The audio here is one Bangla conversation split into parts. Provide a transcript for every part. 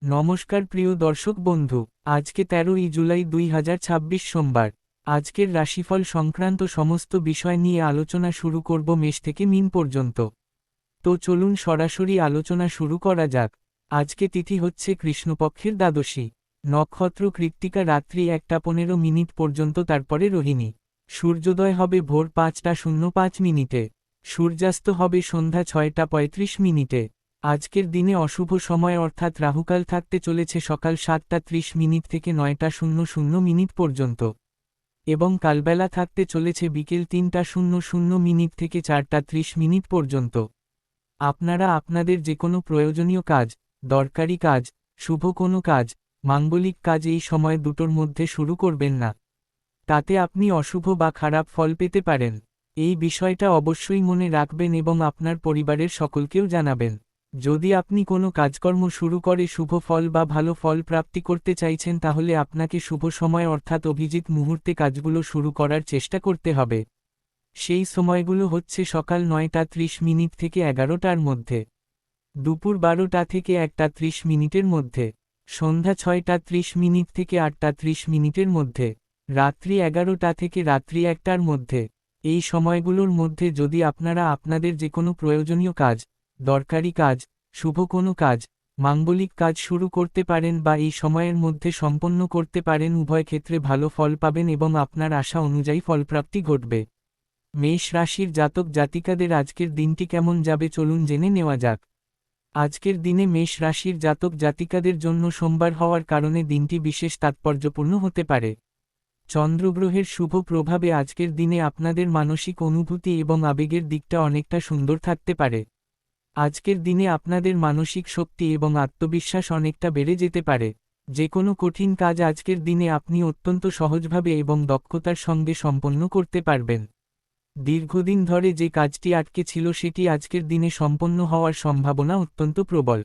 নমস্কার প্রিয় দর্শক বন্ধু, আজকে 13ই জুলাই 2026 সোমবার। আজকের রাশিফল সংক্রান্ত সমস্ত বিষয় নিয়ে আলোচনা শুরু করব মেষ থেকে মীন পর্যন্ত। তো চলুন সরাসরি আলোচনা শুরু করা যাক। আজকে তিথি হচ্ছে কৃষ্ণপক্ষের দ্বাদশী, নক্ষত্র কৃত্তিকা রাত্রি 1টা 15 পর্যন্ত, তারপরে রোহিণী। সূর্যোদয় হবে ভোর 5টা 05 সূর্যাস্ত হবে সন্ধ্যা 6টা 35। আজকের দিনে অশুভ সময় অর্থাৎ রাহুকাল থাকতে চলেছে সকাল 7টা 30 থেকে 9টা 00 পর্যন্ত, এবং কালবেলা থাকতে চলেছে বিকেল 3টা 00 থেকে 4টা 30 পর্যন্ত। আপনারা আপনাদের যে কোনো প্রয়োজনীয় কাজ, দরকারি কাজ, শুভ কোনো কাজ, মাঙ্গলিক কাজ এই সময় দুটোর মধ্যে শুরু করবেন না। তাতে আপনি অশুভ বা খারাপ ফল পেতে পারেন। এই বিষয়টা অবশ্যই মনে রাখবেন এবং আপনার পরিবারের সকলকেও জানাবেন। যদি আপনি কোনো কাজকর্ম শুরু করে শুভ ফল বা ভালো ফল প্রাপ্তি করতে চাইছেন, তাহলে আপনাকে শুভ সময় অর্থাৎ অভিজিৎ মুহূর্তে কাজগুলো শুরু করার চেষ্টা করতে হবে। সেই সময়গুলো হচ্ছে সকাল 9টা 30 থেকে 11টার মধ্যে, দুপুর 12টা থেকে 1টা 30 মধ্যে, সন্ধ্যা 6টা 30 থেকে 8টা 30 মধ্যে, রাত্রি 11টা থেকে রাত্রি 1টার মধ্যে। এই সময়গুলোর মধ্যে যদি আপনারা আপনাদের যে কোনো প্রয়োজনীয় কাজ, দরকারি কাজ, শুভ কোনো কাজ, মাঙ্গলিক কাজ শুরু করতে পারেন বা এই সময়ের মধ্যে সম্পন্ন করতে পারেন, উভয় ক্ষেত্রে ভালো ফল পাবেন এবং আপনার আশা অনুযায়ী ফলপ্রাপ্তি ঘটবে। মেষ রাশির জাতক জাতিকাদের আজকের দিনটি কেমন যাবে চলুন জেনে নেওয়া যাক। আজকের দিনে মেষ রাশির জাতক জাতিকাদের জন্য সোমবার হওয়ার কারণে দিনটি বিশেষ তাৎপর্যপূর্ণ হতে পারে। চন্দ্রগ্রহের শুভ প্রভাবে আজকের দিনে আপনাদের মানসিক অনুভূতি এবং আবেগের দিকটা অনেকটা সুন্দর থাকতে পারে। আজকের দিনে আপনাদের মানসিক শক্তি এবং আত্মবিশ্বাস অনেকটা বেড়ে যেতে পারে। যে কোনো কঠিন কাজ আজকের দিনে আপনি অত্যন্ত সহজভাবে এবং দক্ষতার সঙ্গে সম্পন্ন করতে পারবেন। দীর্ঘদিন ধরে যে কাজটি আটকে ছিল সেটি আজকের দিনে সম্পন্ন হওয়ার সম্ভাবনা অত্যন্ত প্রবল।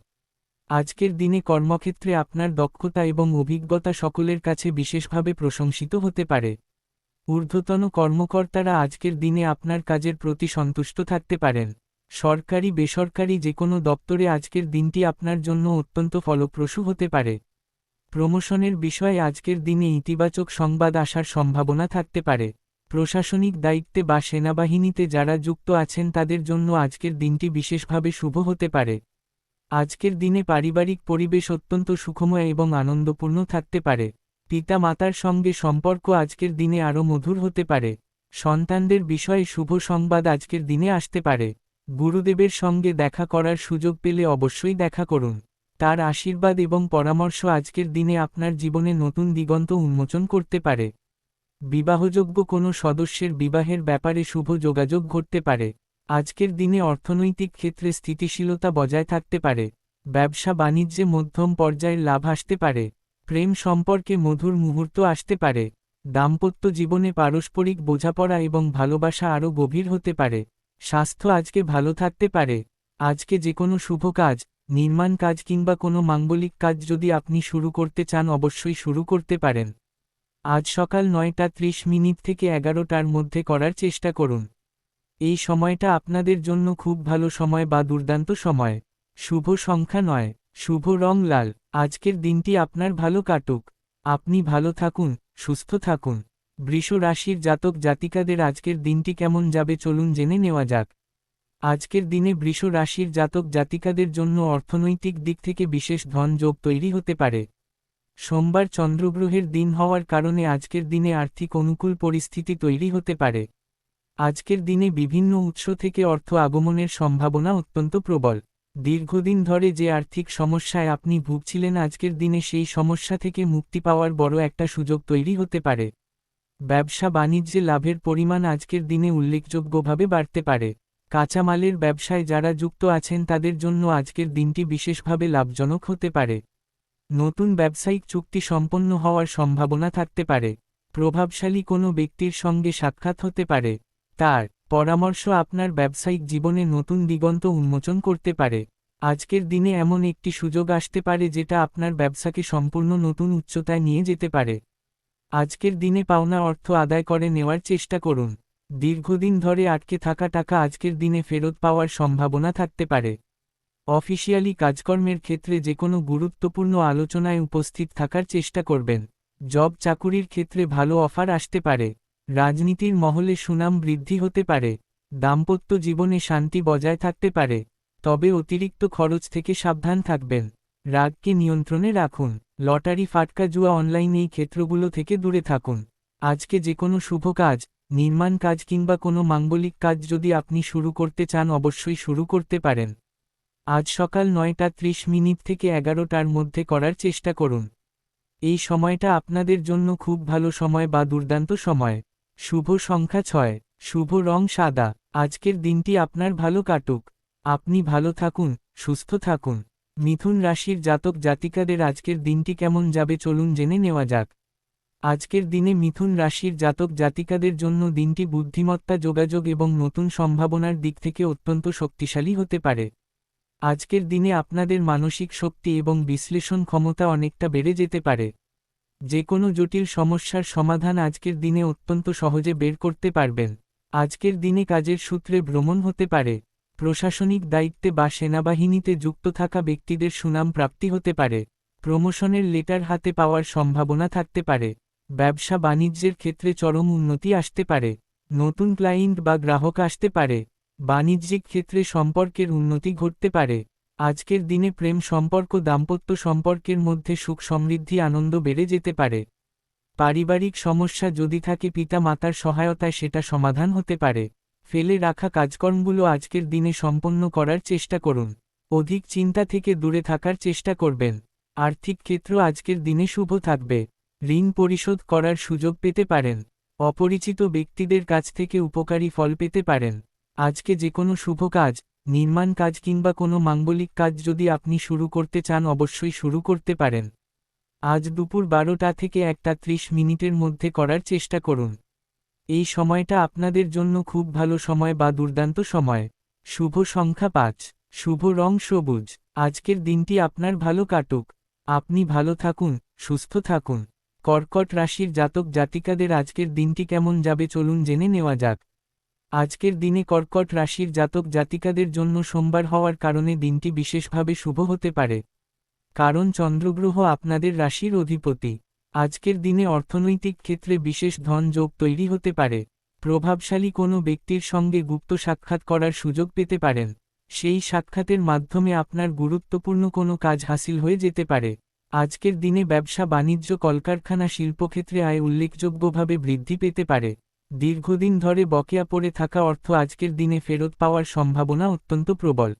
আজকের দিনে কর্মক্ষেত্রে আপনার দক্ষতা এবং অভিজ্ঞতা সকলের কাছে বিশেষভাবে প্রশংসিত হতে পারে। ঊর্ধ্বতন কর্মকর্তারা আজকের দিনে আপনার কাজের প্রতি সন্তুষ্ট থাকতে পারেন। সরকারি বেসরকারি যে কোনো দপ্তরে আজকের দিনটি আপনার জন্য অত্যন্ত ফলপ্রসূ হতে পারে। প্রমোশনের বিষয়ে আজকের দিনে ইতিবাচক সংবাদ আসার সম্ভাবনা থাকতে পারে। প্রশাসনিক দায়িত্বে বা সেনাবাহিনীতে যারা যুক্ত আছেন তাদের জন্য আজকের দিনটি বিশেষভাবে শুভ হতে পারে। আজকের দিনে পারিবারিক পরিবেশ অত্যন্ত সুখময় এবং আনন্দপূর্ণ থাকতে পারে। পিতা মাতার সঙ্গে সম্পর্ক আজকের দিনে আরও মধুর হতে পারে। সন্তানদের বিষয়ে শুভ সংবাদ আজকের দিনে আসতে পারে। গুরুদেবের সঙ্গে দেখা করার সুযোগ পেলে অবশ্যই দেখা করুন। তার আশীর্বাদ এবং পরামর্শ আজকের দিনে আপনার জীবনে নতুন দিগন্ত উন্মোচন করতে পারে। বিবাহযোগ্য কোনো সদস্যের বিবাহের ব্যাপারে শুভ যোগাযোগ ঘটতে পারে। আজকের দিনে অর্থনৈতিক ক্ষেত্রে স্থিতিশীলতা বজায় থাকতে পারে। ব্যবসা বাণিজ্যে মধ্যম পর্যায়ের লাভ আসতে পারে। প্রেম সম্পর্কে মধুর মুহূর্ত আসতে পারে। দাম্পত্য জীবনে পারস্পরিক বোঝাপড়া এবং ভালোবাসা আরও গভীর হতে পারে। স্বাস্থ্য আজকে ভালো থাকতে পারে। আজকে যে কোনো শুভ কাজ, নির্মাণ কাজ কিংবা কোনো মাঙ্গলিক কাজ যদি আপনি শুরু করতে চান অবশ্যই শুরু করতে পারেন। আজ সকাল 9টা 30 থেকে 11টার মধ্যে করার চেষ্টা করুন। এই সময়টা আপনাদের জন্য খুব ভালো সময় বা দুর্দান্ত সময়। শুভ সংখ্যা 9, শুভ রং লাল। আজকের দিনটি আপনার ভালো কাটুক। আপনি ভালো থাকুন, সুস্থ থাকুন। বৃষ রাশির জাতক জাতিকাদের আজকের দিনটি কেমন যাবে চলুন জেনে নেওয়া যাক। আজকের দিনে বৃষ রাশির জাতক জাতিকাদের জন্য অর্থনৈতিক দিক থেকে বিশেষ ধন যোগ তৈরি হতে পারে। সোমবার চন্দ্রগ্রহের দিন হওয়ার কারণে আজকের দিনে আর্থিক অনুকূল পরিস্থিতি তৈরি হতে পারে। আজকের দিনে বিভিন্ন উৎস থেকে অর্থ আগমনের সম্ভাবনা অত্যন্ত প্রবল। দীর্ঘদিন ধরে যে আর্থিক সমস্যায় আপনি ভুগছিলেন আজকের দিনে সেই সমস্যা থেকে মুক্তি পাওয়ার বড় একটা সুযোগ তৈরি হতে পারে। ব্যবসা বাণিজ্যে লাভের পরিমাণ আজকের দিনে উল্লেখযোগ্যভাবে বাড়তে পারে। কাঁচামালের ব্যবসায় যারা যুক্ত আছেন তাদের জন্য আজকের দিনটি বিশেষভাবে লাভজনক হতে পারে। নতুন ব্যবসায়িক চুক্তি সম্পন্ন হওয়ার সম্ভাবনা থাকতে পারে। প্রভাবশালী কোনো ব্যক্তির সঙ্গে সাক্ষাৎ হতে পারে। তার পরামর্শ আপনার ব্যবসায়িক জীবনে নতুন দিগন্ত উন্মোচন করতে পারে। আজকের দিনে এমন একটি সুযোগ আসতে পারে যেটা আপনার ব্যবসাকে সম্পূর্ণ নতুন উচ্চতায় নিয়ে যেতে পারে। আজকের দিনে পাওনা অর্থ আদায় করে নেওয়ার চেষ্টা করুন। দীর্ঘদিন ধরে আটকে থাকা টাকা আজকের দিনে ফেরত পাওয়ার সম্ভাবনা থাকতে পারে। অফিসিয়ালি কাজকর্মের ক্ষেত্রে যে কোনো গুরুত্বপূর্ণ আলোচনায় উপস্থিত থাকার চেষ্টা করবেন। জব চাকুরির ক্ষেত্রে ভালো অফার আসতে পারে। রাজনীতির মহলে সুনাম বৃদ্ধি হতে পারে। দাম্পত্য জীবনে শান্তি বজায় থাকতে পারে। তবে অতিরিক্ত খরচ থেকে সাবধান থাকবেন। রাগকে নিয়ন্ত্রণে রাখুন। লটারি ফাটকা জুয়া অনলাইন এই ক্ষেত্রগুলো থেকে দূরে থাকুন। আজকে যে কোনো শুভ কাজ, নির্মাণ কাজ কিংবা কোনো মাঙ্গলিক কাজ যদি আপনি শুরু করতে চান অবশ্যই শুরু করতে পারেন। আজ সকাল 9:30 থেকে 11টার মধ্যে করার চেষ্টা করুন। এই সময়টা আপনাদের জন্য খুব ভালো সময় বা দুর্দান্ত সময়। শুভ সংখ্যা 6, শুভ রং সাদা। আজকের দিনটি আপনার ভালো কাটুক। আপনি ভালো থাকুন, সুস্থ থাকুন। মিথুন রাশির জাতক জাতিকাদের আজকের দিনটি কেমন যাবে চলুন জেনে নেওয়া যাক। আজকের দিনে মিথুন রাশির জাতক জাতিকাদের জন্য দিনটি বুদ্ধিমত্তা, যোগাযোগ এবং নতুন সম্ভাবনার দিক থেকে অত্যন্ত শক্তিশালী হতে পারে। আজকের দিনে আপনাদের মানসিক শক্তি এবং বিশ্লেষণ ক্ষমতা অনেকটা বেড়ে যেতে পারে। যে কোনো জটিল সমস্যার সমাধান আজকের দিনে অত্যন্ত সহজে বের করতে পারবেন। আজকের দিনে কাজের সূত্রে ভ্রমণ হতে পারে। প্রশাসনিক দায়িত্বে বা সেনাবাহিনীতে যুক্ত থাকা ব্যক্তিদের সুনাম প্রাপ্তি হতে পারে। প্রমোশনের লেটার হাতে পাওয়ার সম্ভাবনা থাকতে পারে। ব্যবসা বাণিজ্যের ক্ষেত্রে চরম উন্নতি আসতে পারে। নতুন ক্লায়েন্ট বা গ্রাহক আসতে পারে। বাণিজ্যিক ক্ষেত্রে সম্পর্কের উন্নতি ঘটতে পারে। আজকের দিনে প্রেম সম্পর্ক, দাম্পত্য সম্পর্কের মধ্যে সুখ সমৃদ্ধি আনন্দ বেড়ে যেতে পারে। পারিবারিক সমস্যা যদি থাকে পিতা মাতার সহায়তায় সেটা সমাধান হতে পারে। ফেলে রাখা কাজকর্মগুলো আজকের দিনে সম্পন্ন করার চেষ্টা করুন। অধিক চিন্তা থেকে দূরে থাকার চেষ্টা করবেন। আর্থিক ক্ষেত্র আজকের দিনে শুভ থাকবে। ঋণ পরিশোধ করার সুযোগ পেতে পারেন। অপরিচিত ব্যক্তিদের কাছ থেকে উপকারী ফল পেতে পারেন। আজকে যে কোনো শুভ কাজ, নির্মাণ কাজ কিংবা কোনো মাঙ্গলিক কাজ যদি আপনি শুরু করতে চান অবশ্যই শুরু করতে পারেন। আজ দুপুর 12টা থেকে 1:30 মধ্যে করার চেষ্টা করুন। এই সময়টা আপনাদের জন্য খুব ভালো সময় বা দুর্দান্ত সময়। শুভ সংখ্যা 5, শুভ রং সবুজ। আজকের দিনটি আপনার ভালো কাটুক। আপনি ভালো থাকুন, সুস্থ থাকুন। কর্কট রাশির জাতক জাতিকাদের আজকের দিনটি কেমন যাবে চলুন জেনে নেওয়া যাক। আজকের দিনে কর্কট রাশির জাতক জাতিকাদের জন্য সোমবার হওয়ার কারণে দিনটি বিশেষভাবে শুভ হতে পারে। কারণ চন্দ্রগ্রহ আপনাদের রাশির অধিপতি। আজকের দিনে অর্থনৈতিক ক্ষেত্রে বিশেষ ধন যোগ তৈরি হতে পারে। প্রভাবশালী কোনো ব্যক্তির সঙ্গে গুপ্ত সাক্ষাৎ করার সুযোগ পেতে পারেন। সেই সাক্ষাতের মাধ্যমে আপনার গুরুত্বপূর্ণ কোনো কাজ হাসিল হয়ে যেতে পারে। আজকের দিনে ব্যবসা বাণিজ্য, কলকারখানা, শিল্পক্ষেত্রে আয় উল্লেখযোগ্যভাবে বৃদ্ধি পেতে পারে। দীর্ঘদিন ধরে বকেয়া পড়ে থাকা অর্থ আজকের দিনে ফেরত পাওয়ার সম্ভাবনা অত্যন্ত প্রবল।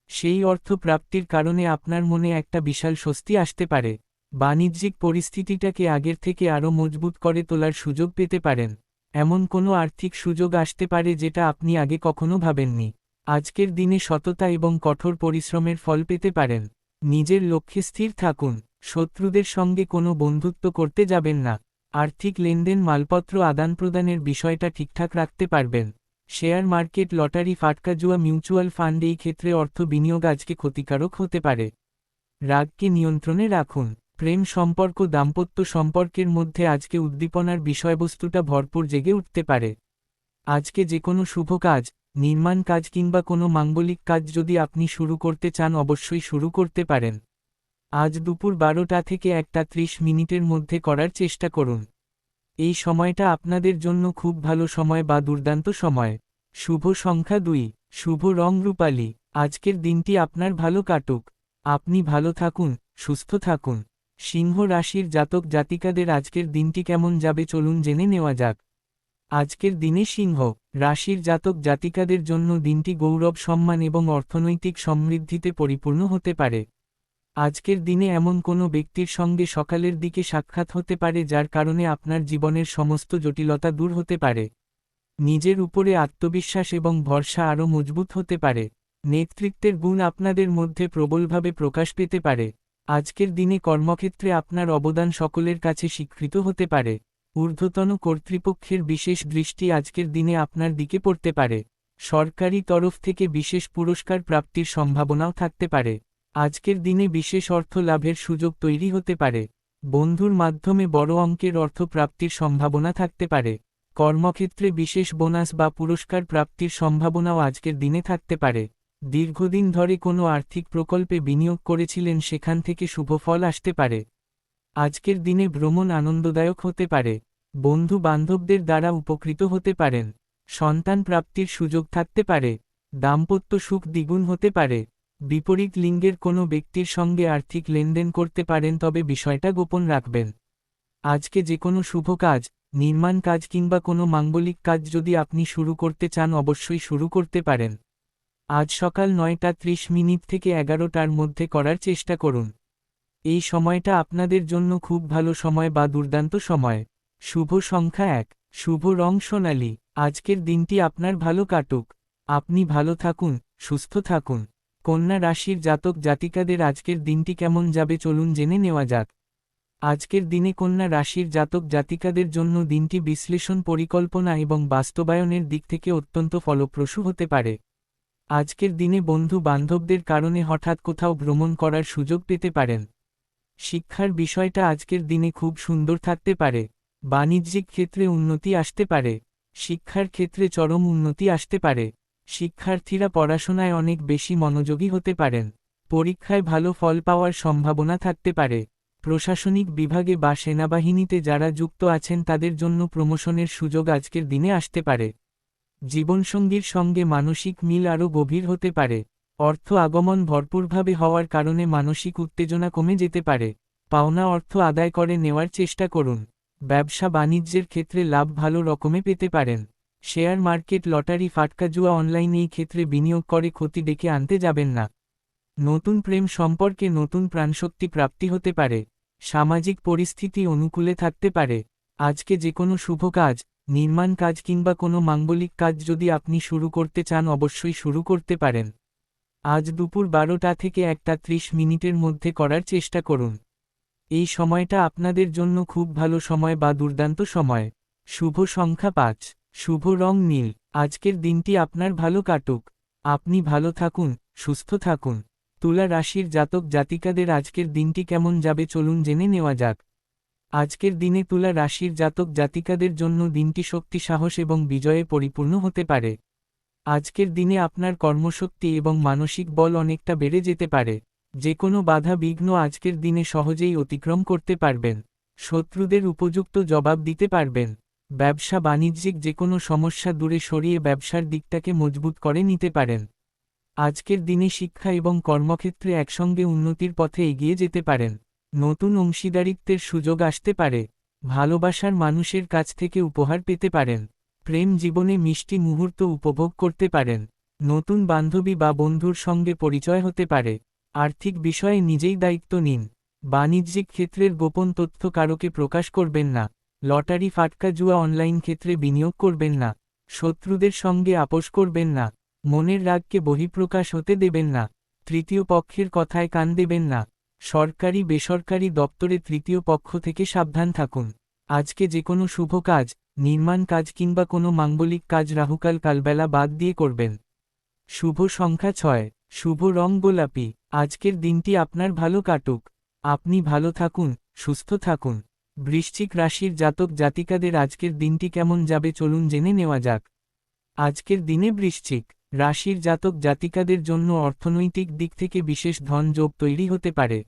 সেই অর্থ প্রাপ্তির কারণে আপনার মনে একটা বিশাল স্বস্তি আসতে পারে। বাণিজ্যিক পরিস্থিতিটাকে আগের থেকে আরও মজবুত করে তোলার সুযোগ পেতে পারেন। এমন কোনো আর্থিক সুযোগ আসতে পারে যেটা আপনি আগে কখনো ভাবেননি। আজকের দিনে সততা এবং কঠোর পরিশ্রমের ফল পেতে পারেন। নিজের লক্ষ্যে স্থির থাকুন। শত্রুদের সঙ্গে কোনো বন্ধুত্ব করতে যাবেন না। আর্থিক লেনদেন, মালপত্র আদান-প্রদানের বিষয়টা ঠিকঠাক রাখতে পারবেন। শেয়ার মার্কেট, লটারি ফাটকা জুয়া, মিউচুয়াল ফান্ড এই ক্ষেত্রে অর্থ বিনিয়োগ আজকে ক্ষতিকারক হতে পারে। রাগকে নিয়ন্ত্রণে রাখুন। প্রেম সম্পর্ক, দাম্পত্য সম্পর্কের মধ্যে আজকে উদ্দীপনার বিষয়বস্তুটা ভরপুর জেগে উঠতে পারে। আজকে যে কোনো শুভ কাজ, নির্মাণ কাজ কিংবা কোনো মাঙ্গলিক কাজ যদি আপনি শুরু করতে চান অবশ্যই শুরু করতে পারেন। আজ দুপুর 12টা থেকে 1:30 মধ্যে করার চেষ্টা করুন। এই সময়টা আপনাদের জন্য খুব ভালো সময় বা দুর্দান্ত সময়। শুভ সংখ্যা 2, শুভ রং রূপালী। আজকের দিনটি আপনার ভালো কাটুক। আপনি ভালো থাকুন, সুস্থ থাকুন। সিংহ রাশির জাতক জাতিকাদের আজকের দিনটি কেমন যাবে চলুন জেনে নেওয়া যাক। আজকের দিনে সিংহ রাশির জাতক জাতিকাদের জন্য দিনটি গৌরব, সম্মান এবং অর্থনৈতিক সমৃদ্ধিতে পরিপূর্ণ হতে পারে। আজকের দিনে এমন কোনো ব্যক্তির সঙ্গে সকালের দিকে সাক্ষাৎ হতে পারে যার কারণে আপনার জীবনের সমস্ত জটিলতা দূর হতে পারে। নিজের উপরে আত্মবিশ্বাস এবং ভরসা আরও মজবুত হতে পারে। নেতৃত্বের গুণ আপনাদের মধ্যে প্রবলভাবে প্রকাশ পেতে পারে। আজকের দিনে কর্মক্ষেত্রে আপনার অবদান সকলের কাছে স্বীকৃত হতে পারে। ঊর্ধ্বতন কর্তৃপক্ষের বিশেষ দৃষ্টি আজকের দিনে আপনার দিকে পড়তে পারে। সরকারি তরফ থেকে বিশেষ পুরস্কার প্রাপ্তির সম্ভাবনাও থাকতে পারে। আজকের দিনে বিশেষ অর্থ লাভের সুযোগ তৈরি হতে পারে। বন্ধুর মাধ্যমে বড় অঙ্কের অর্থ প্রাপ্তির সম্ভাবনা থাকতে পারে। কর্মক্ষেত্রে বিশেষ বোনাস বা পুরস্কার প্রাপ্তির সম্ভাবনাও আজকের দিনে থাকতে পারে। দীর্ঘদিন ধরে কোনো আর্থিক প্রকল্পে বিনিয়োগ করেছিলেন, সেখান থেকে শুভ ফল আসতে পারে। আজকের দিনে ভ্রমণ আনন্দদায়ক হতে পারে। বন্ধু বান্ধবদের দ্বারা উপকৃত হতে পারেন। সন্তান প্রাপ্তির সুযোগ থাকতে পারে। দাম্পত্য সুখ দ্বিগুণ হতে পারে। বিপরীত লিঙ্গের কোনো ব্যক্তির সঙ্গে আর্থিক লেনদেন করতে পারেন, তবে বিষয়টা গোপন রাখবেন। আজকে যে কোনো শুভ কাজ, নির্মাণ কাজ কিংবা কোনো মাঙ্গলিক কাজ যদি আপনি শুরু করতে চান, অবশ্যই শুরু করতে পারেন। আজ সকাল 9:30 থেকে 11টার মধ্যে করার চেষ্টা করুন। এই সময়টা আপনাদের জন্য খুব ভালো সময় বা দুর্দান্ত সময়। শুভ সংখ্যা 1, শুভ রং সোনালী। আজকের দিনটি আপনার ভালো কাটুক। আপনি ভালো থাকুন, সুস্থ থাকুন। কন্যা রাশির জাতক জাতিকাদের আজকের দিনটি কেমন যাবে চলুন জেনে নেওয়া যাক। আজকের দিনে কন্যা রাশির জাতক জাতিকাদের জন্য দিনটি বিশ্লেষণ, পরিকল্পনা এবং বাস্তবায়নের দিক থেকে অত্যন্ত ফলপ্রসূ হতে পারে। আজকের দিনে বন্ধু বান্ধবদের কারণে হঠাৎ কোথাও ভ্রমণ করার সুযোগ পেতে পারেন। শিক্ষার বিষয়টা আজকের দিনে খুব সুন্দর থাকতে পারে। বাণিজ্যিক ক্ষেত্রে উন্নতি আসতে পারে। শিক্ষার ক্ষেত্রে চরম উন্নতি আসতে পারে। শিক্ষার্থীরা পড়াশোনায় অনেক বেশি মনোযোগী হতে পারেন। পরীক্ষায় ভালো ফল পাওয়ার সম্ভাবনা থাকতে পারে। প্রশাসনিক বিভাগে বা সেনাবাহিনীতে যারা যুক্ত আছেন তাদের জন্য প্রমোশনের সুযোগ আজকের দিনে আসতে পারে। জীবনসঙ্গীর সঙ্গে মানসিক মিল আরও গভীর হতে পারে। অর্থ আগমন ভরপুরভাবে হওয়ার কারণে মানসিক উত্তেজনা কমে যেতে পারে। পাওনা অর্থ আদায় করে নেওয়ার চেষ্টা করুন। ব্যবসা বাণিজ্যের ক্ষেত্রে লাভ ভালো রকমে পেতে পারেন। শেয়ার মার্কেট, লটারি, ফাটকা জুয়া, অনলাইন এই ক্ষেত্রে বিনিয়োগ করে ক্ষতি ডেকে আনতে যাবেন না। নতুন প্রেম সম্পর্কে নতুন প্রাণশক্তি প্রাপ্তি হতে পারে। সামাজিক পরিস্থিতি অনুকূলে থাকতে পারে। আজকে যে কোনো শুভ কাজ, নির্মাণ কাজ কিংবা কোনো মাঙ্গলিক কাজ যদি আপনি শুরু করতে চান, অবশ্যই শুরু করতে পারেন। আজ দুপুর 12টা থেকে 1:30 মধ্যে করার চেষ্টা করুন। এই সময়টা আপনাদের জন্য খুব ভালো সময় বা দুর্দান্ত সময়। শুভ সংখ্যা 5, শুভ রং নীল। আজকের দিনটি আপনার ভালো কাটুক। আপনি ভালো থাকুন, সুস্থ থাকুন। তুলা রাশির জাতক জাতিকাদের আজকের দিনটি কেমন যাবে চলুন জেনে নেওয়া যাক। আজকের দিনে তুলা রাশির জাতক জাতিকাদের জন্য দিনটি শক্তি, সাহস এবং বিজয়ে পরিপূর্ণ হতে পারে। আজকের দিনে আপনার কর্মশক্তি এবং মানসিক বল অনেকটা বেড়ে যেতে পারে। যে কোনো বাধা বিঘ্ন আজকের দিনে সহজেই অতিক্রম করতে পারবেন। শত্রুদের উপযুক্ত জবাব দিতে পারবেন। ব্যবসা বাণিজ্যিক যে কোনো সমস্যা দূরে সরিয়ে ব্যবসার দিকটাকে মজবুত করে নিতে পারেন। আজকের দিনে শিক্ষা এবং কর্মক্ষেত্রে একসঙ্গে উন্নতির পথে এগিয়ে যেতে পারেন। নতুন অংশীদারিত্বের সুযোগ আসতে পারে। ভালোবাসার মানুষের কাছ থেকে উপহার পেতে পারেন। প্রেম জীবনে মিষ্টি মুহূর্ত উপভোগ করতে পারেন। নতুন বান্ধবী বা বন্ধুর সঙ্গে পরিচয় হতে পারে। আর্থিক বিষয়ে নিজেই দায়িত্ব নিন। বাণিজ্যিক ক্ষেত্রের গোপন তথ্য কারোকে প্রকাশ করবেন না। লটারি, ফাটকা জুয়া, অনলাইন ক্ষেত্রে বিনিয়োগ করবেন না। শত্রুদের সঙ্গে আপোষ করবেন না। মনের রাগকে বহিঃপ্রকাশ হতে দেবেন না। তৃতীয় পক্ষের কথায় কান দেবেন না। সরকারি বেসরকারি দপ্তরে তৃতীয় পক্ষ থেকে সাবধান থাকুন। আজকে যে কোনো শুভ কাজ, নির্মাণ কাজ কিংবা কোনো মাঙ্গলিক কাজ রাহুকাল কালবেলা বাদ দিয়ে করবেন। শুভ সংখ্যা 6, শুভ রং গোলাপি। আজকের দিনটি আপনার ভালো কাটুক। আপনি ভালো থাকুন, সুস্থ থাকুন। বৃশ্চিক রাশির জাতক জাতিকাদের আজকের দিনটি কেমন যাবে চলুন জেনে নেওয়া যাক। আজকের দিনে বৃশ্চিক রাশির জাতক জাতিকাদের জন্য অর্থনৈতিক দিক থেকে বিশেষ ধন যোগ তৈরি হতে পারে।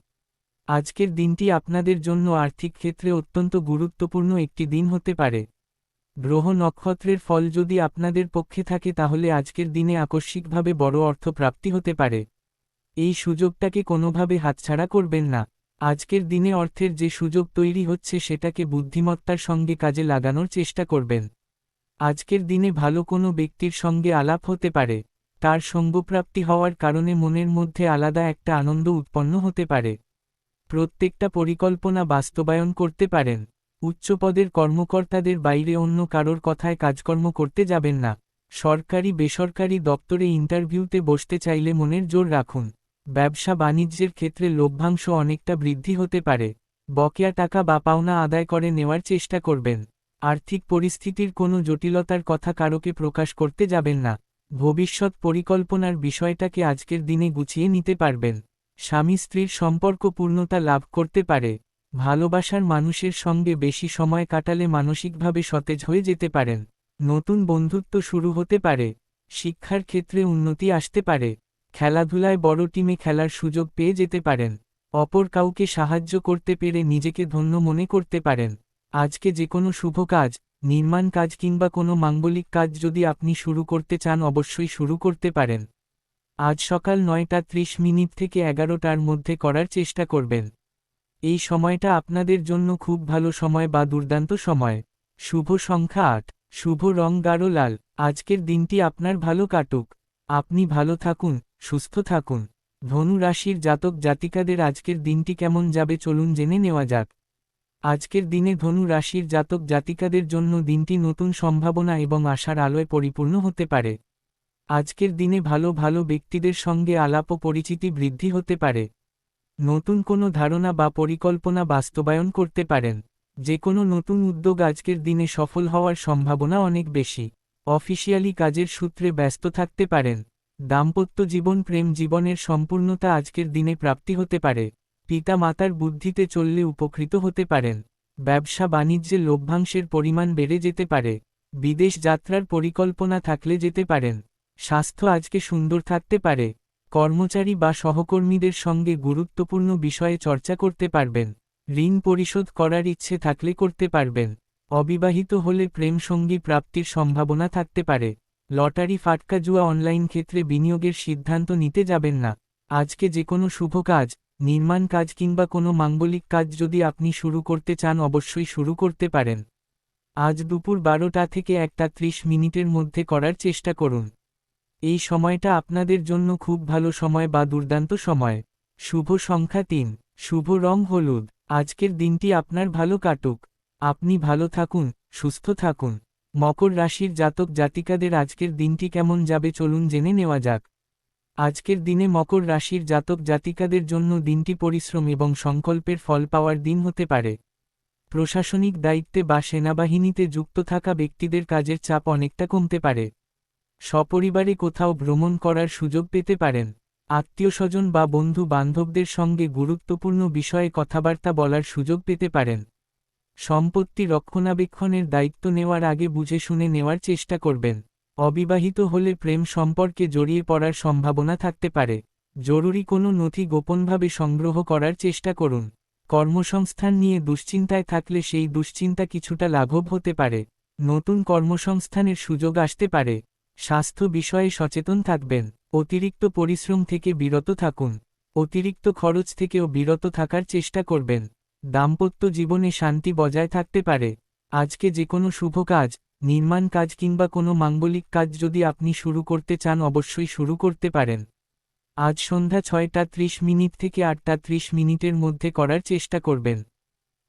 আজকের দিনটি আপনাদের জন্য আর্থিক ক্ষেত্রে অত্যন্ত গুরুত্বপূর্ণ একটি দিন হতে পারে। গ্রহ নক্ষত্রের ফল যদি আপনাদের পক্ষে থাকে তাহলে আজকের দিনে আকস্মিকভাবে বড় অর্থ প্রাপ্তি হতে পারে। এই সুযোগটাকে কোনোভাবে হাতছাড়া করবেন না। আজকের দিনে অর্থের যে সুযোগ তৈরি হচ্ছে সেটাকে বুদ্ধিমত্তার সঙ্গে কাজে লাগানোর চেষ্টা করবেন। আজকের দিনে ভালো কোনো ব্যক্তির সঙ্গে আলাপ হতে পারে। তার সঙ্গপ্রাপ্তি হওয়ার কারণে মনের মধ্যে আলাদা একটা আনন্দ উৎপন্ন হতে পারে। প্রত্যেকটা পরিকল্পনা বাস্তবায়ন করতে পারেন। উচ্চপদের কর্মকর্তাদের বাইরে অন্য কারোর কথায় কাজকর্ম করতে যাবেন না। সরকারি বেসরকারি দপ্তরে ইন্টারভিউতে বসতে চাইলে মনের জোর রাখুন। ব্যবসা বাণিজ্যের ক্ষেত্রে লভ্যাংশ অনেকটা বৃদ্ধি হতে পারে। বকেয়া টাকা বা পাওনা আদায় করে নেওয়ার চেষ্টা করবেন। আর্থিক পরিস্থিতির কোনো জটিলতার কথা কারোকে প্রকাশ করতে যাবেন না। ভবিষ্যৎ পরিকল্পনার বিষয়টাকে আজকের দিনে গুছিয়ে নিতে পারবেন। স্বামী স্ত্রীর সম্পর্ক পূর্ণতা লাভ করতে পারে। ভালোবাসার মানুষের সঙ্গে বেশি সময় কাটালে মানসিকভাবে সতেজ হয়ে যেতে পারেন। নতুন বন্ধুত্ব শুরু হতে পারে। শিক্ষার ক্ষেত্রে উন্নতি আসতে পারে। খেলাধুলায় বড় টিমে খেলার সুযোগ পেয়ে যেতে পারেন। অপর কাউকে সাহায্য করতে পেরে নিজেকে ধন্য মনে করতে পারেন। আজকে যে কোনো শুভ কাজ, নির্মাণ কাজ কিংবা কোনো মাঙ্গলিক কাজ যদি আপনি শুরু করতে চান অবশ্যই শুরু করতে পারেন। আজ সকাল 9:30 থেকে 11টার মধ্যে করার চেষ্টা করবেন। এই সময়টা আপনাদের জন্য খুব ভালো সময় বা দুর্দান্ত সময়। শুভ সংখ্যা 8, শুভ রং গাঢ় লাল। আজকের দিনটি আপনার ভালো কাটুক। আপনি ভালো থাকুন, সুস্থ থাকুন। ধনু রাশির জাতক জাতিকাদের আজকের দিনটি কেমন যাবে চলুন জেনে নেওয়া যাক। আজকের দিনে ধনু রাশির জাতক জাতিকাদের জন্য দিনটি নতুন সম্ভাবনা এবং আশার আলোয় পরিপূর্ণ হতে পারে। আজকের দিনে ভালো ভালো ব্যক্তিদের সঙ্গে আলাপ ও পরিচিতি বৃদ্ধি হতে পারে। নতুন কোনো ধারণা বা পরিকল্পনা বাস্তবায়ন করতে পারেন। যে কোনো নতুন উদ্যোগ আজকের দিনে সফল হওয়ার সম্ভাবনা অনেক বেশি। অফিসিয়ালি কাজের সূত্রে ব্যস্ত থাকতে পারেন। দাম্পত্য জীবন প্রেম জীবনের সম্পূর্ণতা আজকের দিনে প্রাপ্তি হতে পারে। পিতা মাতার বুদ্ধিতে চললে উপকৃত হতে পারেন। ব্যবসা বাণিজ্যে লভ্যাংশের পরিমাণ বেড়ে যেতে পারে। বিদেশ যাত্রার পরিকল্পনা থাকলে যেতে পারেন। স্বাস্থ্য আজকে সুন্দর থাকতে পারে। কর্মচারী বা সহকর্মীদের সঙ্গে গুরুত্বপূর্ণ বিষয়ে চর্চা করতে পারবেন। ঋণ পরিশোধ করার ইচ্ছে থাকলে করতে পারবেন। অবিবাহিত হলে প্রেম সঙ্গী প্রাপ্তির সম্ভাবনা থাকতে পারে। লটারি ফাটকা জুয়া অনলাইন ক্ষেত্রে বিনিয়োগের সিদ্ধান্ত নিতে যাবেন না। আজকে যে কোনো শুভ কাজ, নির্মাণ কাজ কিংবা কোনো মাঙ্গলিক কাজ যদি আপনি শুরু করতে চান অবশ্যই শুরু করতে পারেন। আজ দুপুর 12টা থেকে 1:30 মধ্যে করার চেষ্টা করুন। এই সময়টা আপনাদের জন্য খুব ভালো সময় বা দুর্দান্ত সময়। শুভ সংখ্যা 3, শুভ রং হলুদ। আজকের দিনটি আপনার ভালো কাটুক। আপনি ভালো থাকুন, সুস্থ থাকুন। মকর রাশির জাতক জাতিকাদের আজকের দিনটি কেমন যাবে চলুন জেনে নেওয়া যাক। আজকের দিনে মকর রাশির জাতক জাতিকাদের জন্য দিনটি পরিশ্রম এবং সংকল্পের ফল পাওয়ার দিন হতে পারে। প্রশাসনিক দায়িত্বে বা সেনাবাহিনীতে যুক্ত থাকা ব্যক্তিদের কাজের চাপ অনেকটা কমতে পারে। সপরিবারে কোথাও ভ্রমণ করার সুযোগ পেতে পারেন। আত্মীয়স্বজন বা বন্ধু বান্ধবদের সঙ্গে গুরুত্বপূর্ণ বিষয়ে কথাবার্তা বলার সুযোগ পেতে পারেন। সম্পত্তি রক্ষণাবেক্ষণের দায়িত্ব নেওয়ার আগে বুঝে শুনে নেওয়ার চেষ্টা করবেন। অবিবাহিত হলে প্রেম সম্পর্কে জড়িয়ে পড়ার সম্ভাবনা থাকতে পারে। জরুরি কোনো নথি গোপনভাবে সংগ্রহ করার চেষ্টা করুন। কর্মসংস্থান নিয়ে দুশ্চিন্তায় থাকলে সেই দুশ্চিন্তা কিছুটা লাঘব হতে পারে। নতুন কর্মসংস্থানের সুযোগ আসতে পারে। স্বাস্থ্য বিষয়ে সচেতন থাকবেন। অতিরিক্ত পরিশ্রম থেকে বিরত থাকুন। অতিরিক্ত খরচ থেকেও বিরত থাকার চেষ্টা করবেন। দাম্পত্য জীবনে শান্তি বজায় থাকতে পারে। আজকে যে কোনো শুভ কাজ, নির্মাণ কাজ কিংবা কোনো মাঙ্গলিক কাজ যদি আপনি শুরু করতে চান অবশ্যই শুরু করতে পারেন। আজ সন্ধ্যা 6:30 থেকে 8:30 মধ্যে করার চেষ্টা করবেন।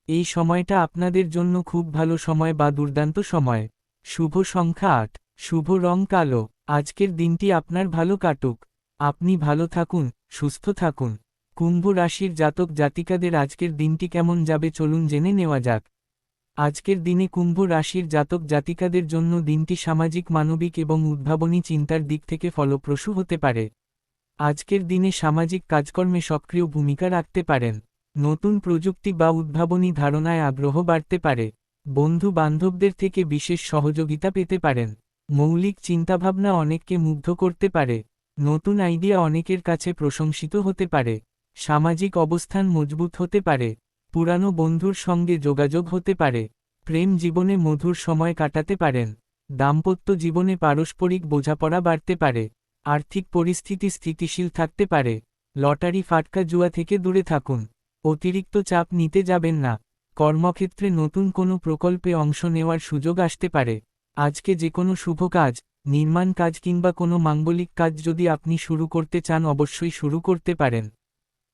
এই সময়টা আপনাদের জন্য খুব ভালো সময় বা দুর্দান্ত সময়। শুভ সংখ্যা 8, শুভ রং কালো। আজকের দিনটি আপনার ভালো কাটুক। আপনি ভালো থাকুন, সুস্থ থাকুন। কুম্ভ রাশির জাতক জাতিকাদের আজকের দিনটি কেমন যাবে চলুন জেনে নেওয়া যাক। আজকের দিনে কুম্ভ রাশির জাতক জাতিকাদের জন্য দিনটি সামাজিক মানবিক এবং উদ্ভাবনী চিন্তার দিক থেকে ফলপ্রসূ হতে পারে। আজকের দিনে সামাজিক কাজকর্মে সক্রিয় ভূমিকা রাখতে পারেন। নতুন প্রযুক্তি বা উদ্ভাবনী ধারণায় আগ্রহ বাড়তে পারে। বন্ধু বান্ধবদের থেকে বিশেষ সহযোগিতা পেতে পারেন। মৌলিক চিন্তাভাবনা অনেককে মুগ্ধ করতে পারে। নতুন আইডিয়া অনেকের কাছে প্রশংসিত হতে পারে। সামাজিক অবস্থান মজবুত হতে পারে। পুরানো বন্ধুর সঙ্গে যোগাযোগ হতে পারে। প্রেম জীবনে মধুর সময় কাটাতে পারেন। দাম্পত্য জীবনে পারস্পরিক বোঝাপড়া বাড়তে পারে। আর্থিক পরিস্থিতি স্থিতিশীল থাকতে পারে। লটারি ফাটকা জুয়া থেকে দূরে থাকুন। অতিরিক্ত চাপ নিতে যাবেন না। কর্মক্ষেত্রে নতুন কোনো প্রকল্পে অংশ নেওয়ার সুযোগ আসতে পারে। আজকে যে কোনো শুভ কাজ, নির্মাণ কাজ কিংবা কোনো মাঙ্গলিক কাজ যদি আপনি শুরু করতে চান অবশ্যই শুরু করতে পারেন।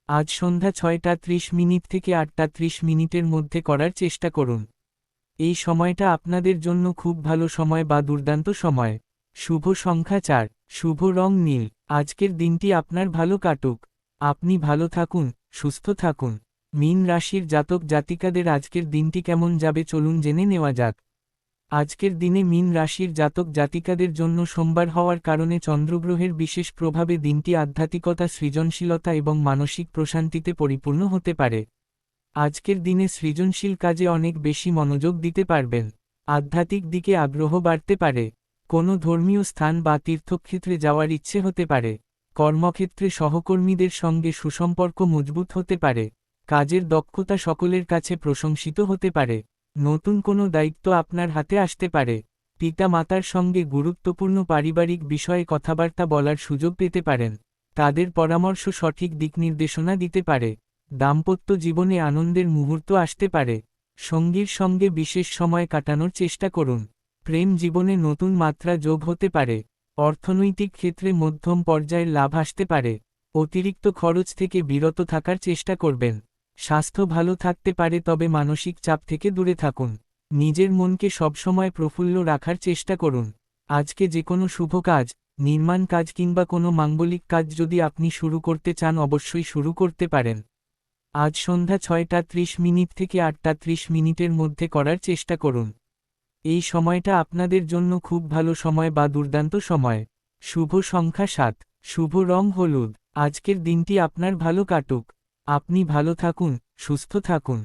আজ সন্ধ্যা 6:30 থেকে 8:30 মধ্যে করার চেষ্টা করুন। এই সময়টা আপনাদের জন্য খুব ভালো সময় বা দুর্দান্ত সময়। শুভ সংখ্যা 4, শুভ রং নীল। আজকের দিনটি আপনার ভালো কাটুক। আপনি ভালো থাকুন, সুস্থ থাকুন। মীন রাশির জাতক জাতিকাদের আজকের দিনটি কেমন যাবে চলুন জেনে নেওয়া যাক। আজকের দিনে মীন রাশির জাতক জাতিকাদের জন্য সোমবার হওয়ার কারণে চন্দ্রগ্রহের বিশেষ প্রভাবে দিনটি আধ্যাত্মিকতা সৃজনশীলতা এবং মানসিক প্রশান্তিতে পরিপূর্ণ হতে পারে। আজকের দিনে সৃজনশীল কাজে অনেক বেশি মনোযোগ দিতে পারবেন। আধ্যাত্মিক দিকে আগ্রহ বাড়তে পারে। কোনো ধর্মীয় স্থান বা তীর্থক্ষেত্রে যাওয়ার ইচ্ছে হতে পারে। কর্মক্ষেত্রে সহকর্মীদের সঙ্গে সুসম্পর্ক মজবুত হতে পারে। কাজের দক্ষতা সকলের কাছে প্রশংসিত হতে পারে। নতুন কোনো দায়িত্ব আপনার হাতে আসতে পারে। পিতা মাতার সঙ্গে গুরুত্বপূর্ণ পারিবারিক বিষয়ে কথাবার্তা বলার সুযোগ পেতে পারেন। তাদের পরামর্শ সঠিক দিকনির্দেশনা দিতে পারে। দাম্পত্য জীবনে আনন্দের মুহূর্ত আসতে পারে। সঙ্গীর সঙ্গে বিশেষ সময় কাটানোর চেষ্টা করুন। প্রেম জীবনে নতুন মাত্রা যোগ হতে পারে। অর্থনৈতিক ক্ষেত্রে মধ্যম পর্যায়ের লাভ আসতে পারে। অতিরিক্ত খরচ থেকে বিরত থাকার চেষ্টা করবেন। স্বাস্থ্য ভালো থাকতে পারে, তবে মানসিক চাপ থেকে দূরে থাকুন। নিজের মনকে সবসময় প্রফুল্ল রাখার চেষ্টা করুন। আজকে যে কোনো শুভ কাজ, নির্মাণ কাজ কিংবা কোনো মাঙ্গলিক কাজ যদি আপনি শুরু করতে চান, অবশ্যই শুরু করতে পারেন। আজ সন্ধ্যা 6:30 থেকে 8:30 মধ্যে করার চেষ্টা করুন। এই সময়টা আপনাদের জন্য খুব ভালো সময় বা দুর্দান্ত সময়। শুভ সংখ্যা 7, শুভ রং হলুদ। আজকের দিনটি আপনার ভালো কাটুক। আপনি ভালো থাকুন, সুস্থ থাকুন।